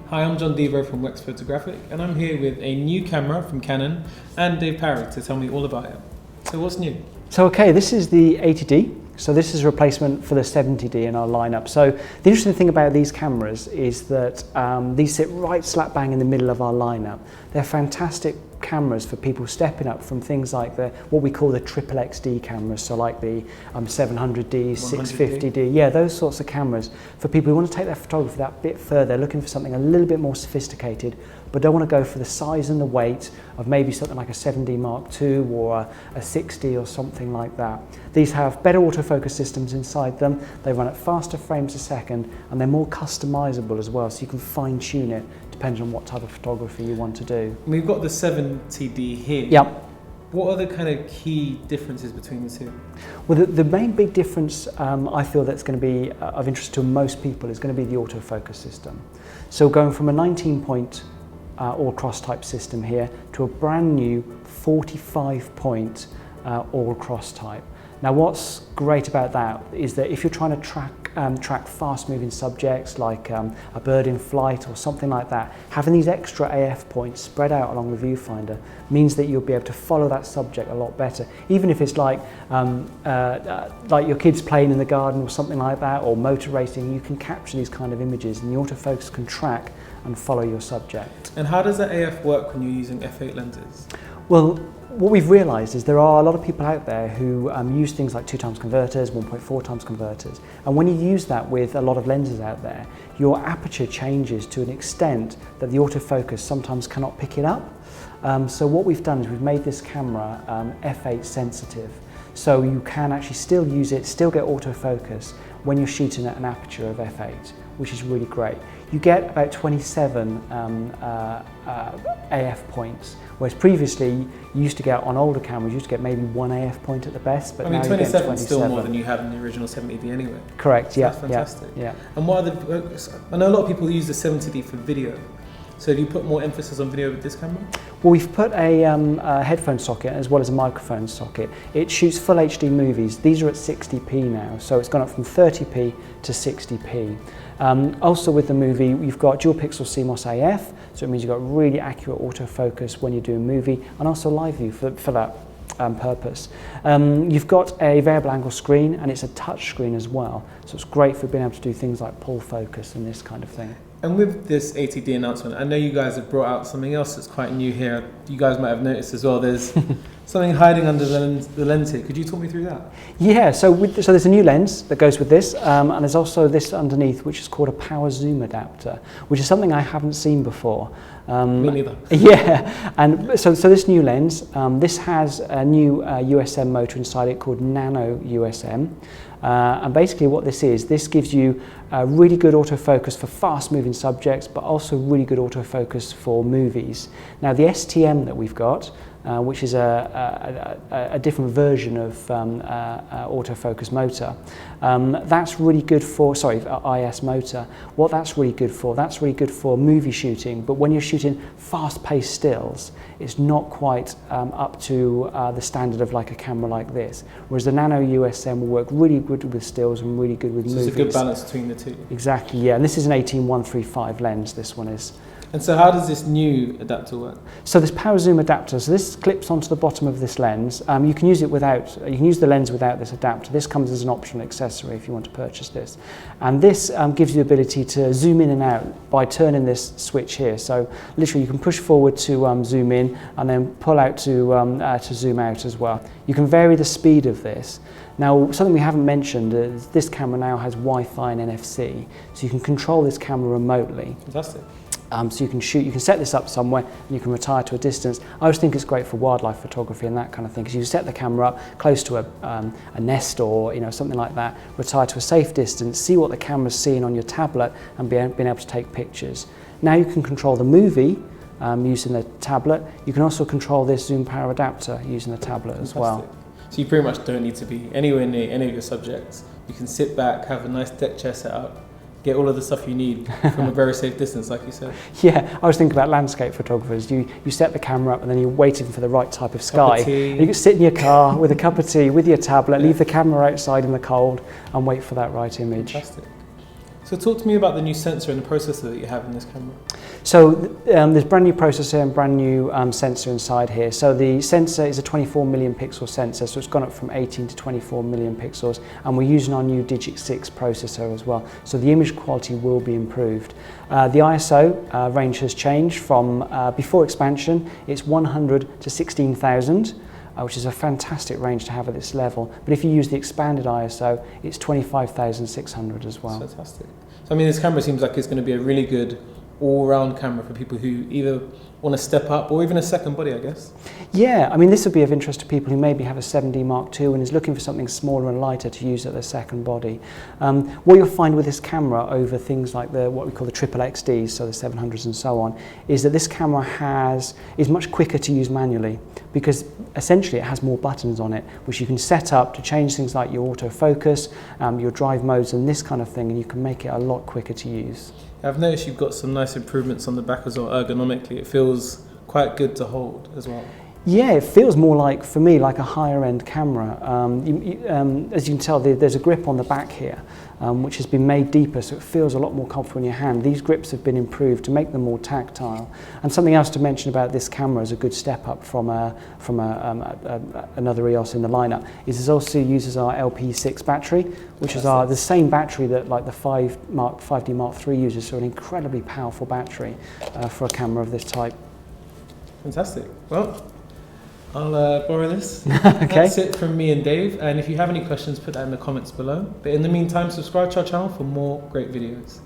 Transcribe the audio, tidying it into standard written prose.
Hi, I'm Jon Devo from Wex Photographic, and I'm here with a new camera from Canon and Dave Parry to tell me all about it. So what's new? So okay, this is the 80D. So this is a replacement for the 70D in our lineup. So the interesting thing about these cameras is that these sit right slap bang in the middle of our lineup. They're fantastic cameras for people stepping up from things like what we call the triple XD cameras, so like the 700D, 650D, yeah, those sorts of cameras for people who want to take their photography that bit further, looking for something a little bit more sophisticated, but don't want to go for the size and the weight of maybe something like a 7D Mark II or a 6D or something like that. These have better autofocus systems inside them, they run at faster frames a second, and they're more customizable as well, so you can fine tune it depending on what type of photography you want to do. We've got the 70D here. Yep. What are the kind of key differences between the two? Well, the main big difference I feel that's going to be of interest to most people is going to be the autofocus system. So going from a 19-point all-cross type system here to a brand new 45-point all-cross type. Now what's great about that is that if you're trying to track fast-moving subjects like a bird in flight or something like that, having these extra AF points spread out along the viewfinder means that you'll be able to follow that subject a lot better. Even if it's like your kids playing in the garden or something like that, or motor racing, you can capture these kind of images and the autofocus can track and follow your subject. And how does that AF work when you're using f8 lenses? Well, what we've realised is there are a lot of people out there who use things like 2x converters, 1.4x converters, and when you use that with a lot of lenses out there, your aperture changes to an extent that the autofocus sometimes cannot pick it up. So what we've done is we've made this camera f8 sensitive, so you can actually still use it, still get autofocus when you're shooting at an aperture of f8, which is really great. You get about 27 AF points, whereas previously you used to get, on older cameras, you used to get maybe one AF point at the best, but I mean, now 27 is still more than you had in the original 70D anyway. Correct, So yeah. that's fantastic. Yeah. And what are I know a lot of people use the 70D for video. So do you put more emphasis on video with this camera? Well, we've put a headphone socket as well as a microphone socket. It shoots full HD movies. These are at 60p now, so it's gone up from 30p to 60p. Also with the movie, you've got dual pixel CMOS AF, so it means you've got really accurate autofocus when you're doing movie, and also live view for that purpose. You've got a variable angle screen, and it's a touch screen as well, so it's great for being able to do things like pull focus and this kind of thing. And with this 80D announcement, I know you guys have brought out something else that's quite new here. You guys might have noticed as well, there's something hiding under the lens here. Could you talk me through that? Yeah, so there's a new lens that goes with this, and there's also this underneath, which is called a power zoom adapter, which is something I haven't seen before. Me neither. Yeah, and so this new lens, this has a new USM motor inside it called Nano USM. And basically what this gives you really good autofocus for fast moving subjects, but also really good autofocus for movies. Now the STM that we've got, which is a different version of autofocus motor, that's really good for, IS motor. What that's really good for movie shooting, but when you're shooting fast-paced stills, it's not quite up to the standard of like a camera like this. Whereas the Nano USM will work really good with stills and really good with movies. So it's a good balance between the two. Exactly, yeah. And this is an 18-135 lens, this one is. And so how does this new adapter work? So this power zoom adapter, so this clips onto the bottom of this lens. You can use the lens without this adapter. This comes as an optional accessory if you want to purchase this. And this gives you the ability to zoom in and out by turning this switch here. So literally you can push forward to zoom in and then pull out to zoom out as well. You can vary the speed of this. Now, something we haven't mentioned is this camera now has Wi-Fi and NFC, so you can control this camera remotely. Fantastic. So you can set this up somewhere and you can retire to a distance. I always think it's great for wildlife photography and that kind of thing, because you set the camera up close to a nest or something like that, retire to a safe distance, see what the camera's seeing on your tablet and being able to take pictures. Now you can control the movie using the tablet. You can also control this zoom power adapter using the tablet as well. So you pretty much don't need to be anywhere near any of your subjects. You can sit back, have a nice deck chair set up, get all of the stuff you need from a very safe distance, like you said. Yeah, I was thinking about landscape photographers. You set the camera up and then you're waiting for the right type of sky. You can sit in your car with a cup of tea, with your tablet, leave the camera outside in the cold and wait for that right image. Fantastic. So talk to me about the new sensor and the processor that you have in this camera. So there's brand new processor and brand new sensor inside here. So the sensor is a 24 million pixel sensor, so it's gone up from 18 to 24 million pixels, and we're using our new Digit 6 processor as well. So the image quality will be improved. The ISO range has changed from before expansion, it's 100 to 16,000. Which is a fantastic range to have at this level. But if you use the expanded ISO, it's 25,600 as well. That's fantastic. So I mean, this camera seems like it's going to be a really good all-round camera for people who either want to step up or even a second body, I guess. Yeah, I mean, this would be of interest to people who maybe have a 7D Mark II and is looking for something smaller and lighter to use at their second body. What you'll find with this camera over things like what we call the triple XDs, so the 700s and so on, is that this camera is much quicker to use manually, because essentially it has more buttons on it, which you can set up to change things like your autofocus, your drive modes and this kind of thing, and you can make it a lot quicker to use. I've noticed you've got some nice improvements on the back as well, ergonomically. It feels quite good to hold as well. Yeah, it feels more like, for me, like a higher end camera. As you can tell, there's a grip on the back here, which has been made deeper, so it feels a lot more comfortable in your hand. These grips have been improved to make them more tactile. And something else to mention about this camera as a good step up from another EOS in the lineup is it also uses our LP6 battery, which is the same battery that like the 5D Mark III uses, so an incredibly powerful battery for a camera of this type. Fantastic. Well, I'll borrow this. Okay. That's it from me and Dave. And if you have any questions, put that in the comments below. But in the meantime, subscribe to our channel for more great videos.